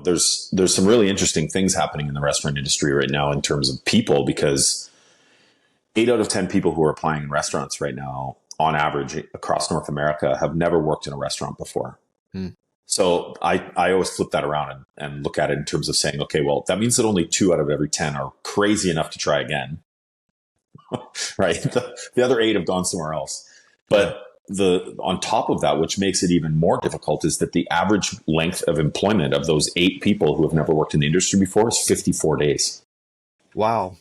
there's some really interesting things happening in the restaurant industry right now in terms of people, because 8 out of 10 people who are applying in restaurants right now, on average across North America, have never worked in a restaurant before. So I always flip that around and look at it in terms of saying, okay, well, that means that only 2 out of every 10 are crazy enough to try again, right? The other 8 have gone somewhere else. But on top of that, which makes it even more difficult, is that the average length of employment of those 8 people who have never worked in the industry before is 54 days. Wow.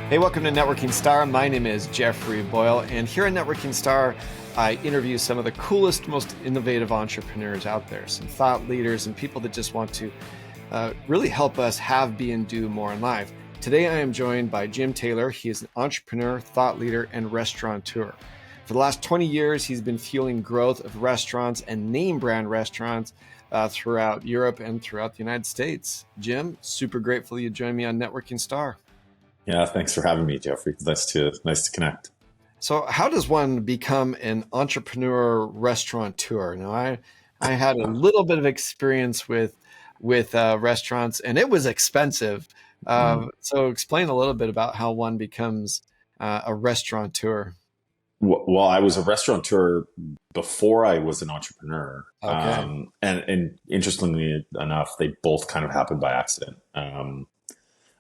Hey, welcome to Networking Star. My name is Jeffery Boyle, and here at Networking Star, I interview some of the coolest, most innovative entrepreneurs out there, some thought leaders and people that just want to really help us have, be, and do more in life. Today, I am joined by Jim Taylor. He is an entrepreneur, thought leader, and restaurateur. For the last 20 years, he's been fueling growth of restaurants and name brand restaurants throughout Europe and throughout the United States. Jim, super grateful you joined me on Networking Star. Yeah, thanks for having me, Jeffrey. Nice to connect. So how does one become an entrepreneur restaurateur? Now, I had a little bit of experience with restaurants, and it was expensive. So explain a little bit about how one becomes a restaurateur. Well, I was a restaurateur before I was an entrepreneur. Okay. And interestingly enough, they both kind of happened by accident.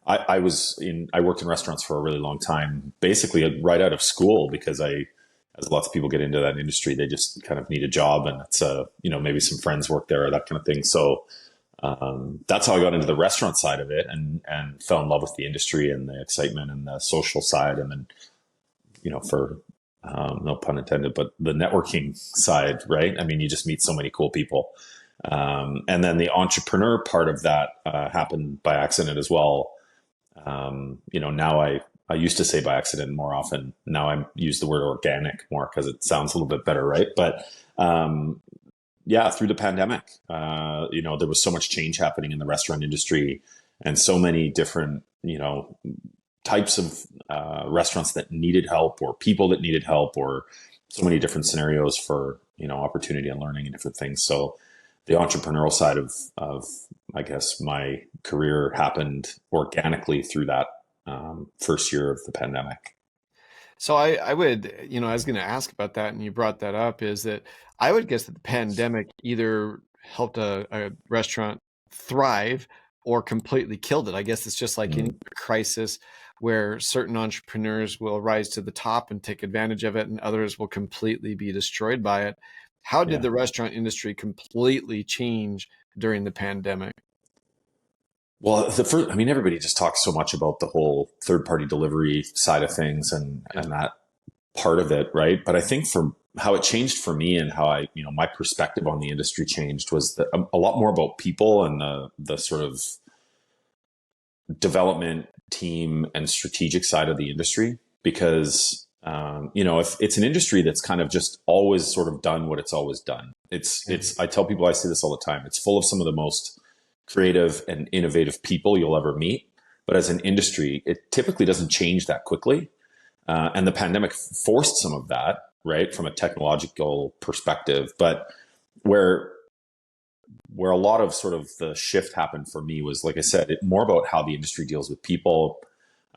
I worked in restaurants for a really long time, basically right out of school, because as lots of people get into that industry, they just kind of need a job, and it's maybe some friends work there or that kind of thing. So that's how I got into the restaurant side of it, and fell in love with the industry and the excitement and the social side, and then for no pun intended, but the networking side, right? I mean, you just meet so many cool people, and then the entrepreneur part of that happened by accident as well. Now I used to say by accident more often. Now I use the word organic more because it sounds a little bit better, right? But through the pandemic, there was so much change happening in the restaurant industry, and so many different, types of restaurants that needed help, or people that needed help, or so many different scenarios for, opportunity and learning and different things. So the entrepreneurial side of I guess my career happened organically through that first year of the pandemic. So I would, I was going to ask about that, and you brought that up, is that I would guess that the pandemic either helped a restaurant thrive or completely killed it. I guess it's just like any crisis where certain entrepreneurs will rise to the top and take advantage of it, and others will completely be destroyed by it. How did the restaurant industry completely change during the pandemic? Well, everybody just talks so much about the whole third-party delivery side of things and that part of it, right? But I think from how it changed for me, and how my perspective on the industry changed, was that a lot more about people and the sort of development team and strategic side of the industry. Because if it's an industry that's kind of just always sort of done what it's always done. I tell people, I say this all the time, it's full of some of the most creative and innovative people you'll ever meet. But as an industry, it typically doesn't change that quickly. And the pandemic forced some of that, right, from a technological perspective. But where a lot of sort of the shift happened for me was, like I said, more about how the industry deals with people.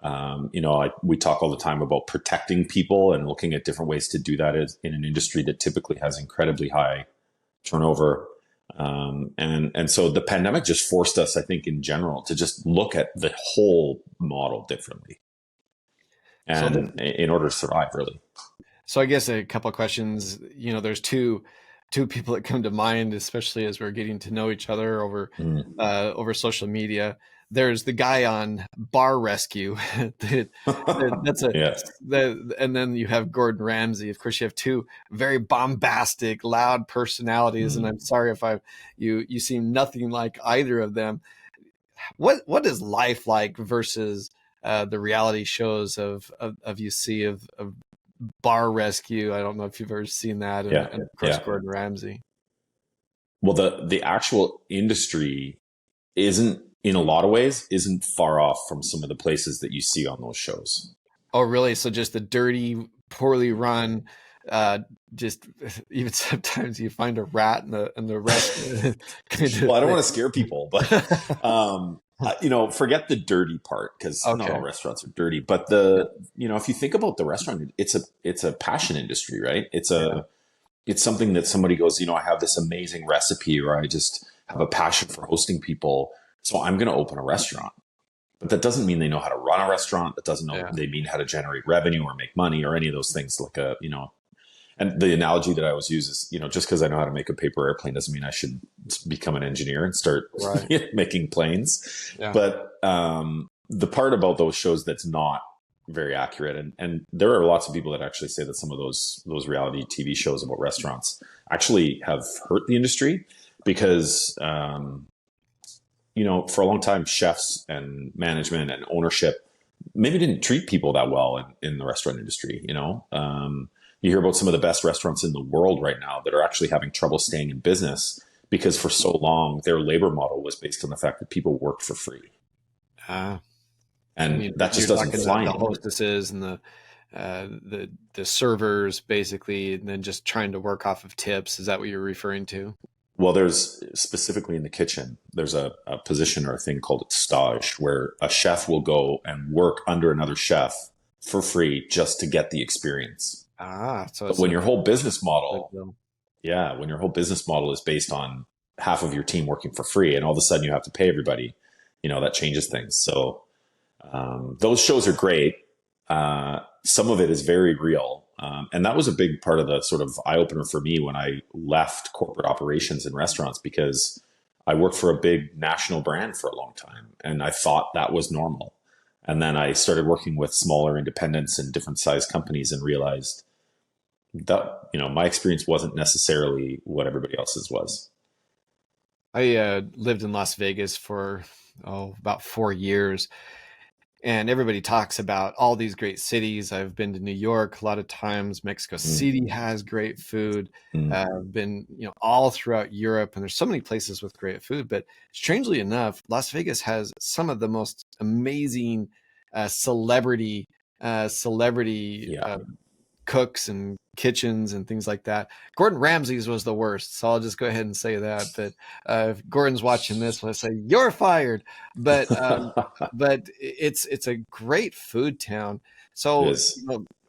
We talk all the time about protecting people and looking at different ways to do that in an industry that typically has incredibly high turnover. And so the pandemic just forced us, I think, in general, to just look at the whole model differently, and in order to survive, really. So I guess a couple of questions. There's two people that come to mind, especially as we're getting to know each other over social media. There's the guy on Bar Rescue. That's and then you have Gordon Ramsay. Of course, you have two very bombastic, loud personalities. And I'm sorry if you seem nothing like either of them. What is life like versus the reality shows of Bar Rescue? I don't know if you've ever seen that. And of course, Gordon Ramsay. Well, the actual industry isn't in a lot of ways isn't far off from some of the places that you see on those shows. Oh, really? So just the dirty, poorly run, just even sometimes you find a rat in the restaurant. Well, I don't want to scare people, but forget the dirty part, because not all restaurants are dirty. But if you think about the restaurant, it's a passion industry, right? It's something that somebody goes, I have this amazing recipe, or I just have a passion for hosting people, so I'm going to open a restaurant. But that doesn't mean they know how to run a restaurant. That doesn't know they mean how to generate revenue or make money or any of those things. And the analogy that I always use is, just because I know how to make a paper airplane doesn't mean I should become an engineer and start making planes. Yeah. But the part about those shows that's not very accurate, and there are lots of people that actually say that some of those reality TV shows about restaurants actually have hurt the industry, because for a long time, chefs and management and ownership maybe didn't treat people that well in the restaurant industry. You hear about some of the best restaurants in the world right now that are actually having trouble staying in business because for so long their labor model was based on the fact that people worked for free. And that just doesn't fly. The hostesses and the servers, basically, and then just trying to work off of tips. Is that what you're referring to? Well, there's specifically in the kitchen, there's a position or a thing called stage, where a chef will go and work under another chef for free just to get the experience. So when your whole business model, when your whole business model is based on half of your team working for free, and all of a sudden you have to pay everybody, that changes things. So those shows are great. Some of it is very real. And that was a big part of the sort of eye opener for me when I left corporate operations in restaurants, because I worked for a big national brand for a long time and I thought that was normal. And then I started working with smaller independents and different size companies and realized that, my experience wasn't necessarily what everybody else's was. I lived in Las Vegas for about 4 years. And everybody talks about all these great cities. I've been to New York a lot of times. Mexico City has great food. I've been, all throughout Europe, and there's so many places with great food. But strangely enough, Las Vegas has some of the most amazing celebrity cooks and kitchens and things like that. Gordon Ramsay's was the worst, so I'll just go ahead and say that. But if Gordon's watching this, I'll say you're fired. But but it's a great food town. So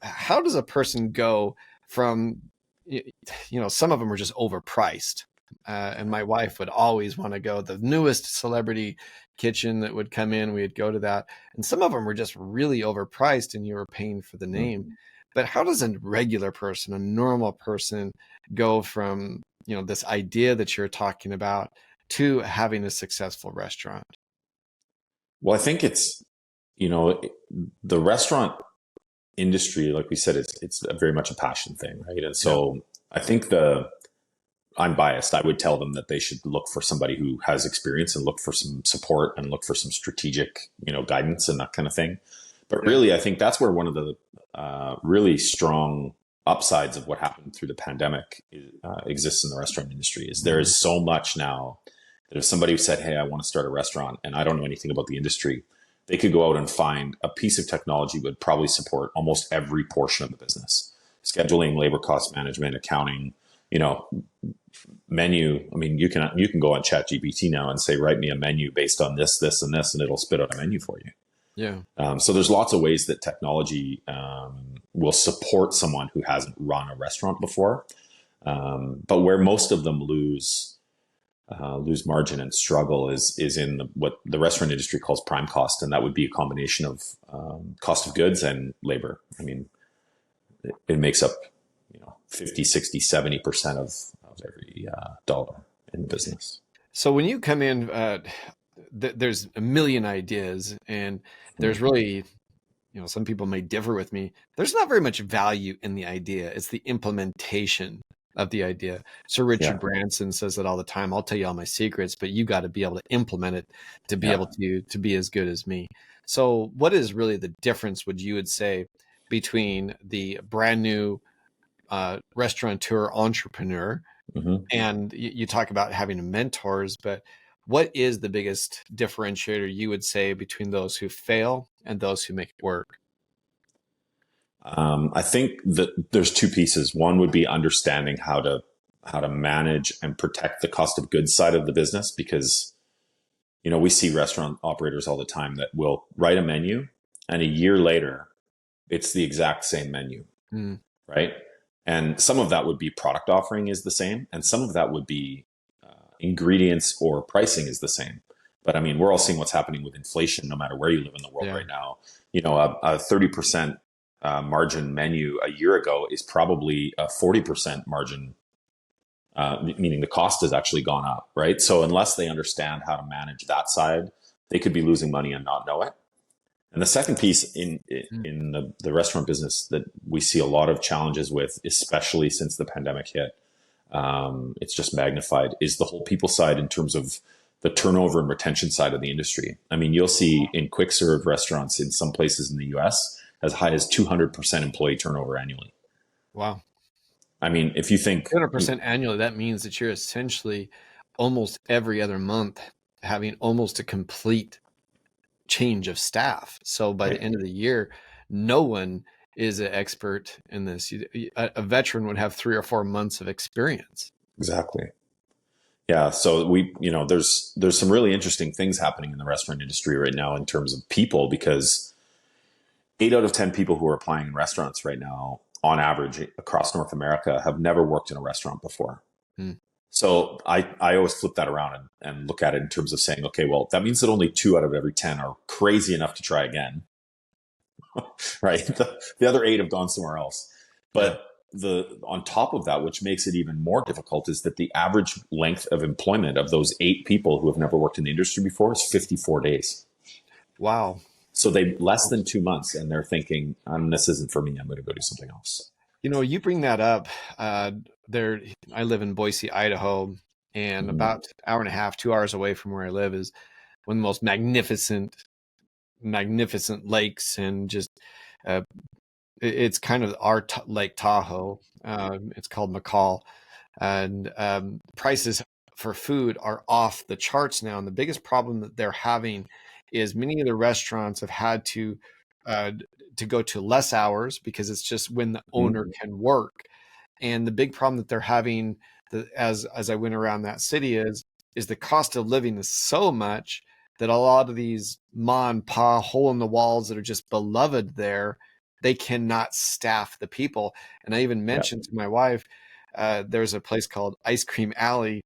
how does a person go from some of them are just overpriced, and my wife would always want to go the newest celebrity kitchen that would come in. We'd go to that, and some of them were just really overpriced, and you were paying for the name. But how does a regular person, a normal person, go from, this idea that you're talking about to having a successful restaurant? Well, I think it's, the restaurant industry, like we said, it's very much a passion thing, right? And so I think I'm biased. I would tell them that they should look for somebody who has experience and look for some support and look for some strategic, guidance and that kind of thing. But really, I think that's where one of the really strong upsides of what happened through the pandemic exists in the restaurant industry. Is there is so much now that if somebody said, hey, I want to start a restaurant and I don't know anything about the industry, they could go out and find a piece of technology would probably support almost every portion of the business. Scheduling, labor cost management, accounting, menu. I mean, you can go on ChatGPT now and say, write me a menu based on this, this, and this, and it'll spit out a menu for you. Yeah. So there's lots of ways that technology will support someone who hasn't run a restaurant before. But where most of them lose margin and struggle is in what the restaurant industry calls prime cost. And that would be a combination of cost of goods and labor. I mean, it makes up 50, 60, 70% of every dollar in the business. So when you come in, there's a million ideas, and there's really, some people may differ with me. There's not very much value in the idea. It's the implementation of the idea. Sir Richard Branson says that all the time. I'll tell you all my secrets, but you got to be able to implement it to be able to be as good as me. So what is really the difference, would you would say, between the brand new restaurateur entrepreneur and you talk about having mentors, but What is the biggest differentiator you would say between those who fail and those who make it work? I think that there's two pieces. One would be understanding how to manage and protect the cost of goods side of the business, because we see restaurant operators all the time that will write a menu and a year later it's the exact same menu, right? And some of that would be product offering is the same, and some of that would be ingredients or pricing is the same. But I mean, we're all seeing what's happening with inflation, no matter where you live in the world right now. A 30% margin menu a year ago is probably a 40% margin, meaning the cost has actually gone up, right? So unless they understand how to manage that side, they could be losing money and not know it. And the second piece in the restaurant business that we see a lot of challenges with, especially since the pandemic hit, it's just magnified, is the whole people side in terms of the turnover and retention side of the industry. I mean, you'll see in quick serve restaurants in some places in the US as high as 200% employee turnover annually. Wow. I mean, if you think 200% annually, that means that you're essentially almost every other month having almost a complete change of staff. So by the end of the year, no one is an expert in this. A veteran would have 3 or 4 months of experience. Exactly. Yeah. So there's some really interesting things happening in the restaurant industry right now in terms of people, because 8 out of 10 people who are applying in restaurants right now, on average across North America, have never worked in a restaurant before. So I always flip that around and look at it in terms of saying, okay, well, that means that only 2 out of every 10 are crazy enough to try again, right? The other 8 have gone somewhere else. But on top of that, which makes it even more difficult, is that the average length of employment of those 8 people who have never worked in the industry before is 54 days. Wow. So they less than 2 months, and they're thinking, this isn't for me. I'm going to go do something else. You bring that up. I live in Boise, Idaho, and about an hour and a half, 2 hours away from where I live is one of the most magnificent lakes, and just it's kind of our Lake Tahoe. It's called McCall, and prices for food are off the charts now. And the biggest problem that they're having is many of the restaurants have had to go to less hours because it's just when the owner can work. And the big problem that they're having, as I went around that city, is the cost of living is so much that a lot of these ma and pa hole in the walls that are just beloved there, they cannot staff the people. And I even mentioned to my wife, there's a place called Ice Cream Alley,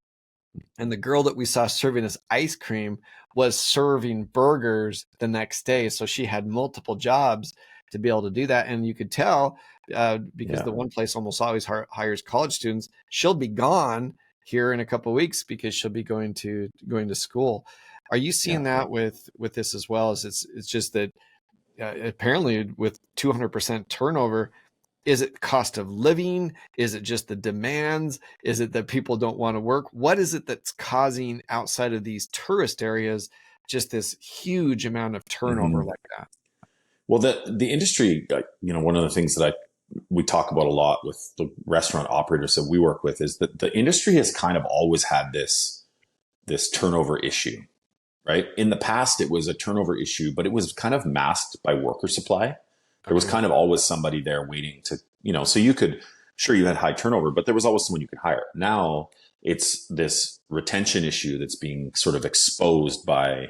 and the girl that we saw serving us ice cream was serving burgers the next day. So she had multiple jobs to be able to do that. And you could tell because the one place almost always hires college students, she'll be gone here in a couple of weeks because she'll be going to school. Are you seeing that with this as well? As it's just that apparently with 200% turnover, is it cost of living? Is it just the demands? Is it that people don't want to work? What is it that's causing, outside of these tourist areas, just this huge amount of turnover like that? Well, the industry, one of the things that we talk about a lot with the restaurant operators that we work with is that the industry has kind of always had this turnover issue, right? In the past, it was a turnover issue, but it was kind of masked by worker supply. There was kind of always somebody there waiting to, so you had high turnover, but there was always someone you could hire. Now it's this retention issue that's being sort of exposed by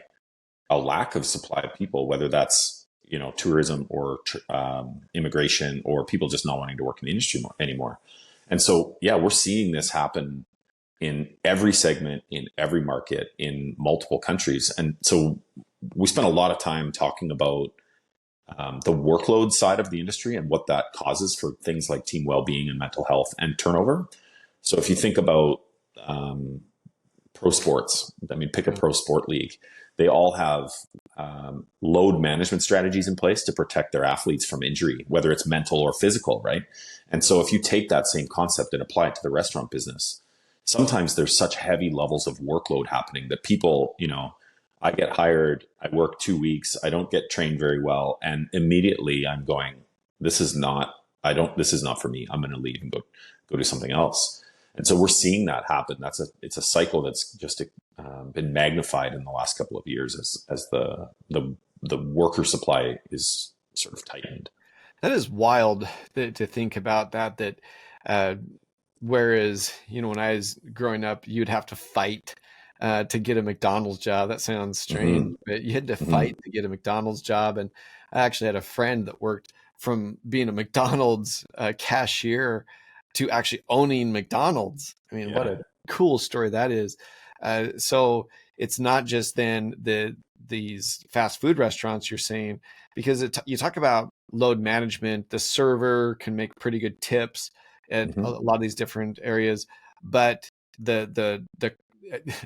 a lack of supply of people, whether that's, tourism or immigration, or people just not wanting to work in the industry anymore. And so, we're seeing this happen in every segment, in every market, in multiple countries. And so we spent a lot of time talking about the workload side of the industry and what that causes for things like team well-being and mental health and turnover. So if you think about pro sports, pick a pro sport league, they all have load management strategies in place to protect their athletes from injury, whether it's mental or physical, right? And so if you take that same concept and apply it to the restaurant business, sometimes there's such heavy levels of workload happening that people, I get hired, I work 2 weeks, I don't get trained very well, and immediately I'm going, this is not for me. I'm going to leave and go do something else. And so we're seeing that happen. It's a cycle that's just been magnified in the last couple of years as the worker supply is sort of tightened. That is wild to think about that, uh, whereas, when I was growing up, you'd have to fight to get a McDonald's job. That sounds strange, Mm-hmm. but you had to Mm-hmm. fight to get a McDonald's job. And I actually had a friend that worked from being a McDonald's cashier to actually owning McDonald's. I mean, what Yeah. a cool story that is. So it's not just then these fast food restaurants you're saying, because you talk about load management, the server can make pretty good tips at a Mm-hmm. lot of these different areas, but the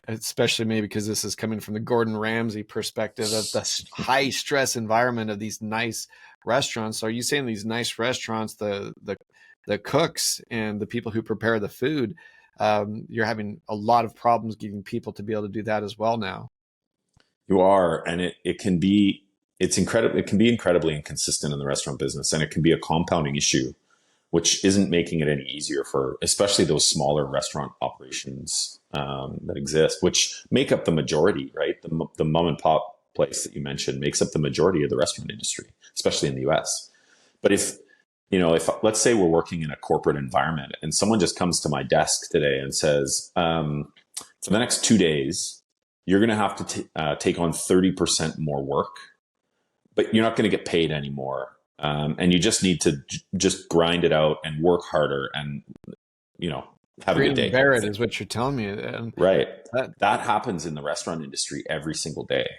especially maybe because this is coming from the Gordon Ramsay perspective of the high stress environment of these nice restaurants. So are you saying these nice restaurants, the cooks and the people who prepare the food, you're having a lot of problems getting people to be able to do that as well now? You are, and it can be incredibly inconsistent in the restaurant business, and it can be a compounding issue, which isn't making it any easier for especially those smaller restaurant operations that exist, which make up the majority, right? The mom and pop place that you mentioned makes up the majority of the restaurant industry, especially in the US. But if let's say we're working in a corporate environment and someone just comes to my desk today and says, for the next 2 days, you're going to have to take on 30% more work, but you're not going to get paid anymore. And you just need to just grind it out and work harder and, have a good day. Bear it is what you're telling me. And right. That happens in the restaurant industry every single day,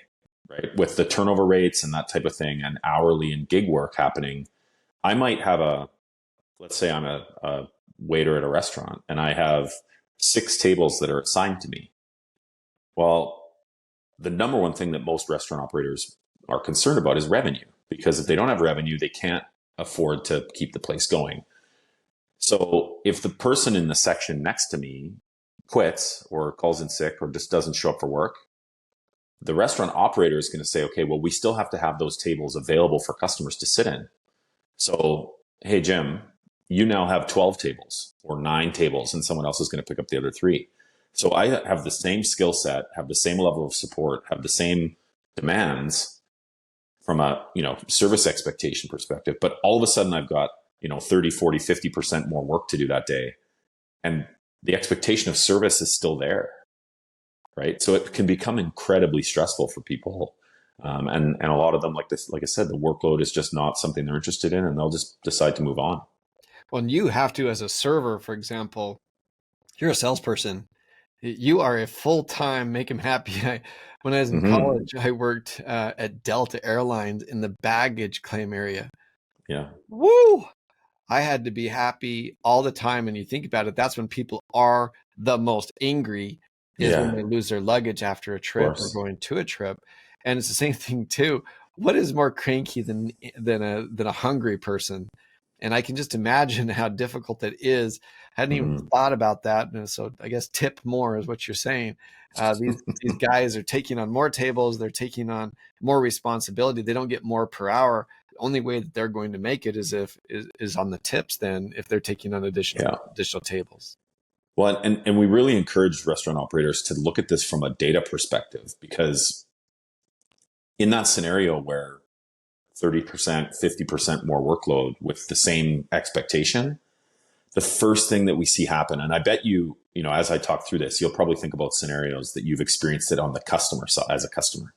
right? With the turnover rates and that type of thing and hourly and gig work happening. I might have let's say I'm a waiter at a restaurant and I have 6 tables that are assigned to me. Well, the number one thing that most restaurant operators are concerned about is revenue, because if they don't have revenue, they can't afford to keep the place going. So if the person in the section next to me quits or calls in sick or just doesn't show up for work, the restaurant operator is going to say, okay, well, we still have to have those tables available for customers to sit in. So, hey, Jim, you now have 12 tables or 9 tables and someone else is going to pick up the other 3. So I have the same skill set, have the same level of support, have the same demands from a, service expectation perspective. But all of a sudden I've got, 30, 40, 50% more work to do that day. And the expectation of service is still there, right? So it can become incredibly stressful for people. And a lot of them, like I said, the workload is just not something they're interested in, and they'll just decide to move on. Well, and you have to, as a server, for example, you're a salesperson. You are a full-time make them happy. When I was in college, I worked at Delta Airlines in the baggage claim area. Yeah. Woo! I had to be happy all the time. And you think about it, that's when people are the most angry, is when they lose their luggage after a trip or going to a trip. And it's the same thing too. What is more cranky than a hungry person? And I can just imagine how difficult it is. I hadn't even thought about that. And so I guess tip more is what you're saying. These guys are taking on more tables. They're taking on more responsibility. They don't get more per hour. The only way that they're going to make it is on the tips then, if they're taking on additional tables. Well, and we really encourage restaurant operators to look at this from a data perspective, because in that scenario where 30%, 50% more workload with the same expectation, the first thing that we see happen, and I bet as I talk through this, you'll probably think about scenarios that you've experienced it on the customer side as a customer.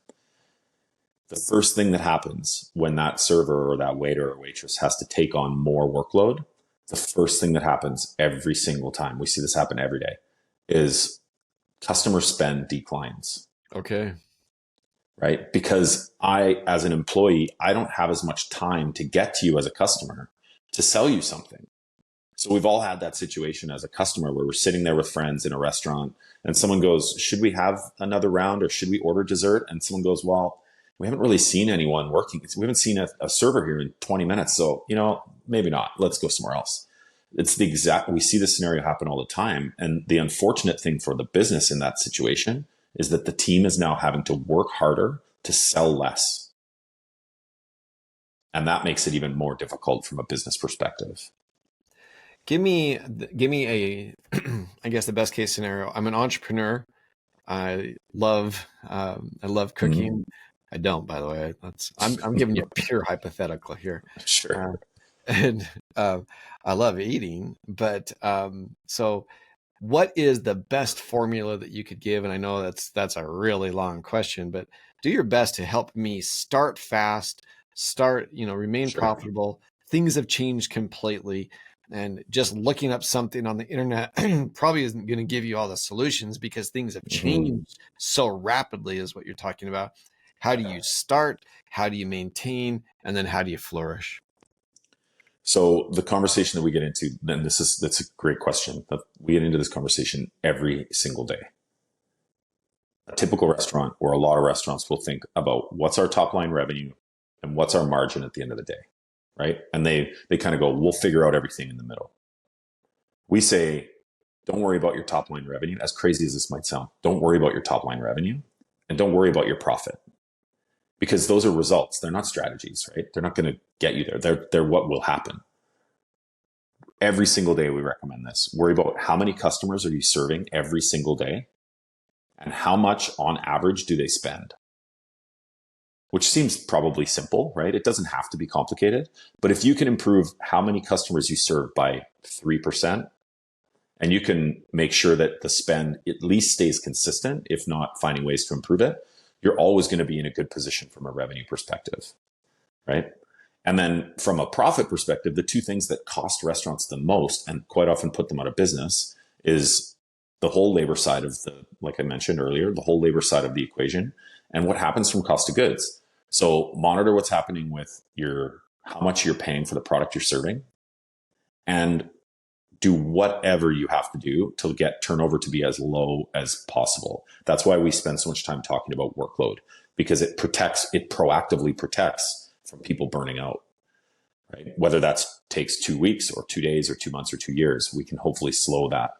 The first thing that happens when that server or that waiter or waitress has to take on more workload, the first thing that happens every single time, we see this happen every day, is customer spend declines. Okay. Right? Because as an employee, I don't have as much time to get to you as a customer to sell you something. So we've all had that situation as a customer where we're sitting there with friends in a restaurant and someone goes, should we have another round or should we order dessert? And someone goes, well, we haven't really seen anyone working. We haven't seen a server here in 20 minutes. So, maybe not. Let's go somewhere else. We see this scenario happen all the time. And the unfortunate thing for the business in that situation is that the team is now having to work harder to sell less. And that makes it even more difficult from a business perspective. Give me a I guess the best case scenario, I'm an entrepreneur. I love cooking. Mhm. I don't, by the way. I'm giving you a pure hypothetical here. Sure. Uh, and I love eating, but so what is the best formula that you could give? And I know that's a really long question, but do your best to help me start fast, remain Sure. profitable. Things have changed completely. And just looking up something on the internet probably isn't going to give you all the solutions because things have Mhm. changed so rapidly, is what you're talking about. How do you start? How do you maintain? And then how do you flourish? So the conversation that we get into, then that's a great question. We get into this conversation every single day. A typical restaurant or a lot of restaurants will think about what's our top line revenue and what's our margin at the end of the day, right? And they kind of go, we'll figure out everything in the middle. We say, don't worry about your top line revenue. As crazy as this might sound, don't worry about your top line revenue and don't worry about your profit because those are results. They're not strategies, right? They're not going to get you there. They're what will happen. Every single day we recommend this. Worry about how many customers are you serving every single day and how much on average do they spend? Which seems probably simple, right? It doesn't have to be complicated. But if you can improve how many customers you serve by 3%, and you can make sure that the spend at least stays consistent, if not finding ways to improve it, you're always going to be in a good position from a revenue perspective, right? And then from a profit perspective, the two things that cost restaurants the most and quite often put them out of business is the whole labor side of like I mentioned earlier, the whole labor side of the equation and what happens from cost of goods. So monitor what's happening with how much you're paying for the product you're serving and do whatever you have to do to get turnover to be as low as possible. That's why we spend so much time talking about workload because it proactively protects from people burning out, right? Whether that takes 2 weeks or 2 days or 2 months or 2 years, we can hopefully slow that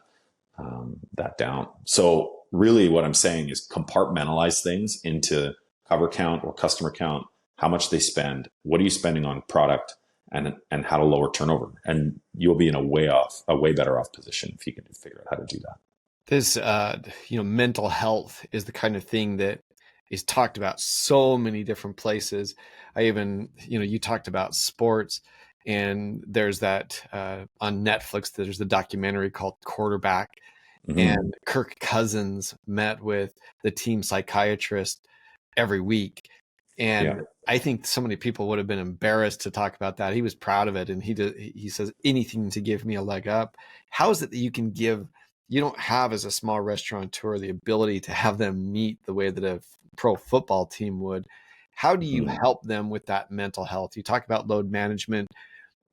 down. So really what I'm saying is compartmentalize things into cover count or customer count, how much they spend, what are you spending on product, and how to lower turnover. And you'll be in a way better off position if you can figure out how to do that. This, mental health is the kind of thing that is talked about so many different places. I even, you talked about sports, and there's that on Netflix, there's the documentary called Quarterback, Mm-hmm. and Kirk Cousins met with the team psychiatrist every week. And I think so many people would have been embarrassed to talk about that. He was proud of it. And he says anything to give me a leg up. How is it that you don't have as a small restaurateur the ability to have them meet the way that a pro football team would? How do you help them with that mental health? You talk about load management,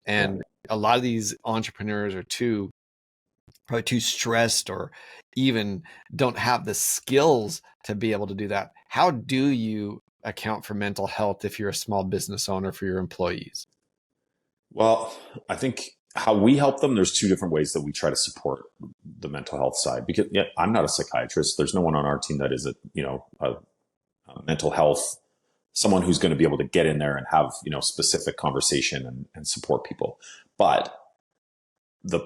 and a lot of these entrepreneurs are probably too stressed or even don't have the skills to be able to do that. How do you account for mental health if you're a small business owner for your employees? Well, I think how we help them, there's two different ways that we try to support the mental health side. Because I'm not a psychiatrist. There's no one on our team that is a mental health, someone who's going to be able to get in there and have, specific conversation and support people. But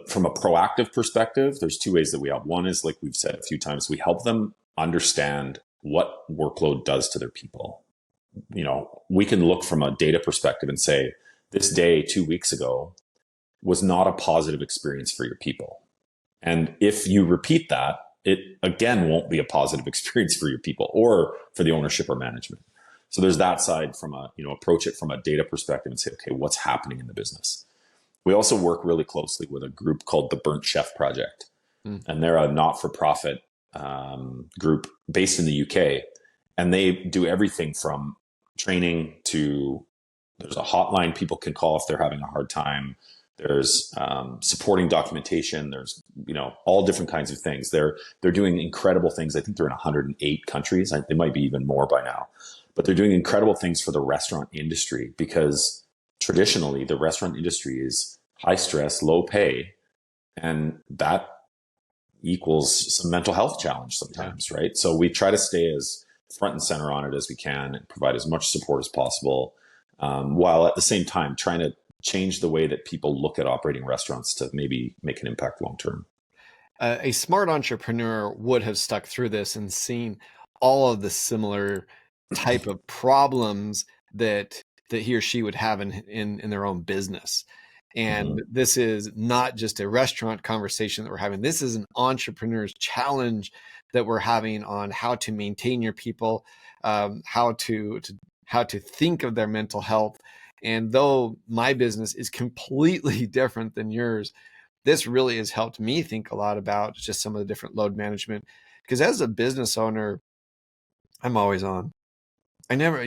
from a proactive perspective, there's two ways that we help. One is, like we've said a few times, we help them understand what workload does to their people. We can look from a data perspective and say, this day 2 weeks ago was not a positive experience for your people. And if you repeat that, it again won't be a positive experience for your people or for the ownership or management. So there's that side from approach it from a data perspective and say, okay, what's happening in the business? We also work really closely with a group called the Burnt Chef Project. And they're a not-for-profit group based in the UK. And they do everything from training to, there's a hotline people can call if they're having a hard time. There's supporting documentation. There's, all different kinds of things. They're doing incredible things. I think they're in 108 countries. They might be even more by now. But they're doing incredible things for the restaurant industry because traditionally the restaurant industry is high stress, low pay, and that equals some mental health challenge sometimes, right? So we try to stay as front and center on it as we can and provide as much support as possible, while at the same time trying to change the way that people look at operating restaurants to maybe make an impact long term. a smart entrepreneur would have stuck through this and seen all of the similar type of problems that he or she would have in their own business. And this is not just a restaurant conversation that we're having. This is an entrepreneur's challenge that we're having on how to maintain your people, how to think of their mental health. And though my business is completely different than yours, this really has helped me think a lot about just some of the different load management. Because as a business owner, I'm always on. I never,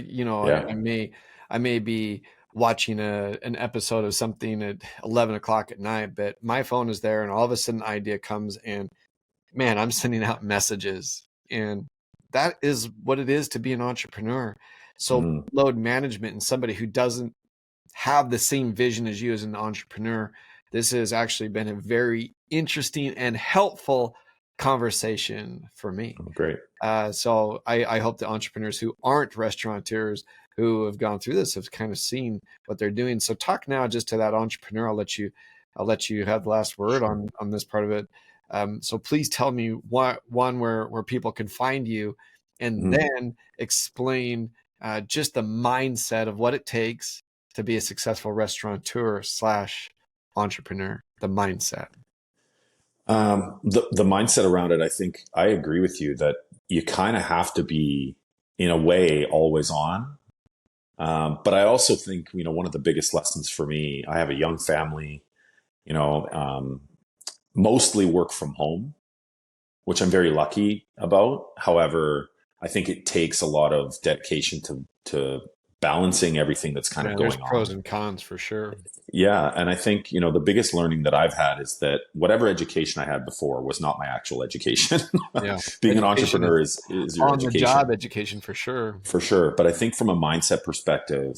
I may be watching an episode of something at 11 o'clock at night, but my phone is there and all of a sudden an idea comes and man, I'm sending out messages, and that is what it is to be an entrepreneur. So load management and somebody who doesn't have the same vision as you as an entrepreneur, this has actually been a very interesting and helpful conversation for me. Oh, great. So I hope the entrepreneurs who aren't restaurateurs who have gone through this have kind of seen what they're doing. So talk now just to that entrepreneur. I'll let you have the last word on this part of it. So please tell me where people can find you, and then explain just the mindset of what it takes to be a successful restaurateur / entrepreneur, the mindset. The mindset around it, I think I agree with you that you kind of have to be, in a way, always on. But I also think, one of the biggest lessons for me, I have a young family, mostly work from home, which I'm very lucky about. However, I think it takes a lot of dedication to balancing everything that's kind of going on. There's pros and cons for sure. Yeah. And I think, the biggest learning that I've had is that whatever education I had before was not my actual education. Yeah. Being an entrepreneur is your on education. The job education for sure. For sure. But I think from a mindset perspective,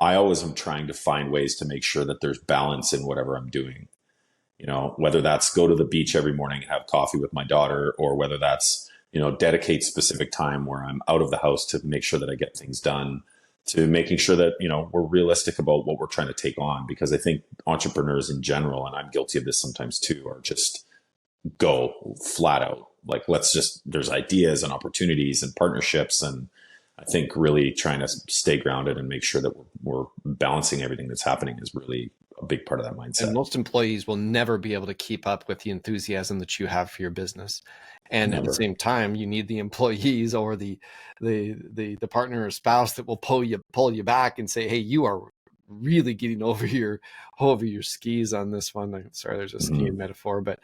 I always am trying to find ways to make sure that there's balance in whatever I'm doing. Whether that's go to the beach every morning and have coffee with my daughter, or whether that's, dedicate specific time where I'm out of the house to make sure that I get things done, to making sure that, we're realistic about what we're trying to take on. Because I think entrepreneurs in general, and I'm guilty of this sometimes too, are just go flat out. Like, there's ideas and opportunities and partnerships. And I think really trying to stay grounded and make sure that we're balancing everything that's happening is really a big part of that mindset. And most employees will never be able to keep up with the enthusiasm that you have for your business. And At the same time, you need the employees or the partner or spouse that will pull you back and say, "Hey, you are really getting over your skis on this one." Sorry, there's a skiing metaphor, but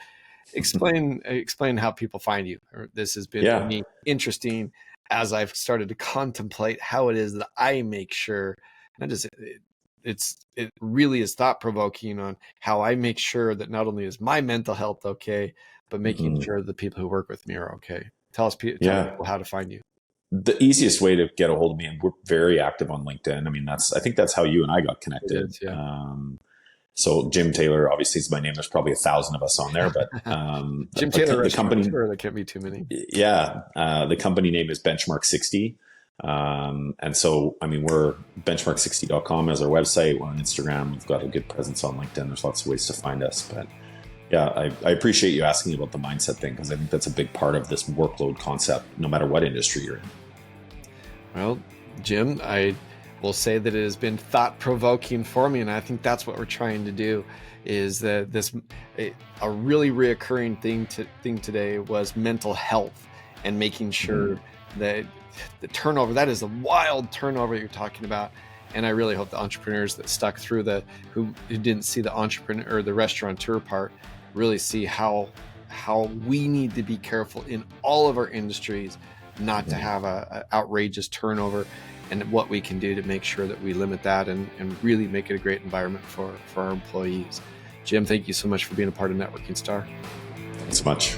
explain how people find you. This has been for me interesting as I've started to contemplate how it is that I make sure, it really is thought provoking on how I make sure that not only is my mental health okay, but making sure the people who work with me are okay. Tell people how to find you. The easiest way to get a hold of me, and we're very active on LinkedIn. I mean, I think that's how you and I got connected. It is, yeah. So Jim Taylor, obviously, is my name. There's probably 1,000 of us on there, but Jim Taylor, the company, there can't be too many. Yeah, the company name is Benchmark 60, and so we're benchmark60.com as our website. We're on Instagram. We've got a good presence on LinkedIn. There's lots of ways to find us, but yeah, I appreciate you asking about the mindset thing, because I think that's a big part of this workload concept, no matter what industry you're in. Well, Jim, I will say that it has been thought-provoking for me, and I think that's what we're trying to do. Is that a really reoccurring thing today was mental health, and making sure that the turnover, that is the wild turnover you're talking about. And I really hope the entrepreneurs that stuck through who didn't see the entrepreneur or the restaurateur part really see how we need to be careful in all of our industries not to have a outrageous turnover, and what we can do to make sure that we limit that and really make it a great environment for our employees. Jim, thank you so much for being a part of Networking Star. Thanks so much.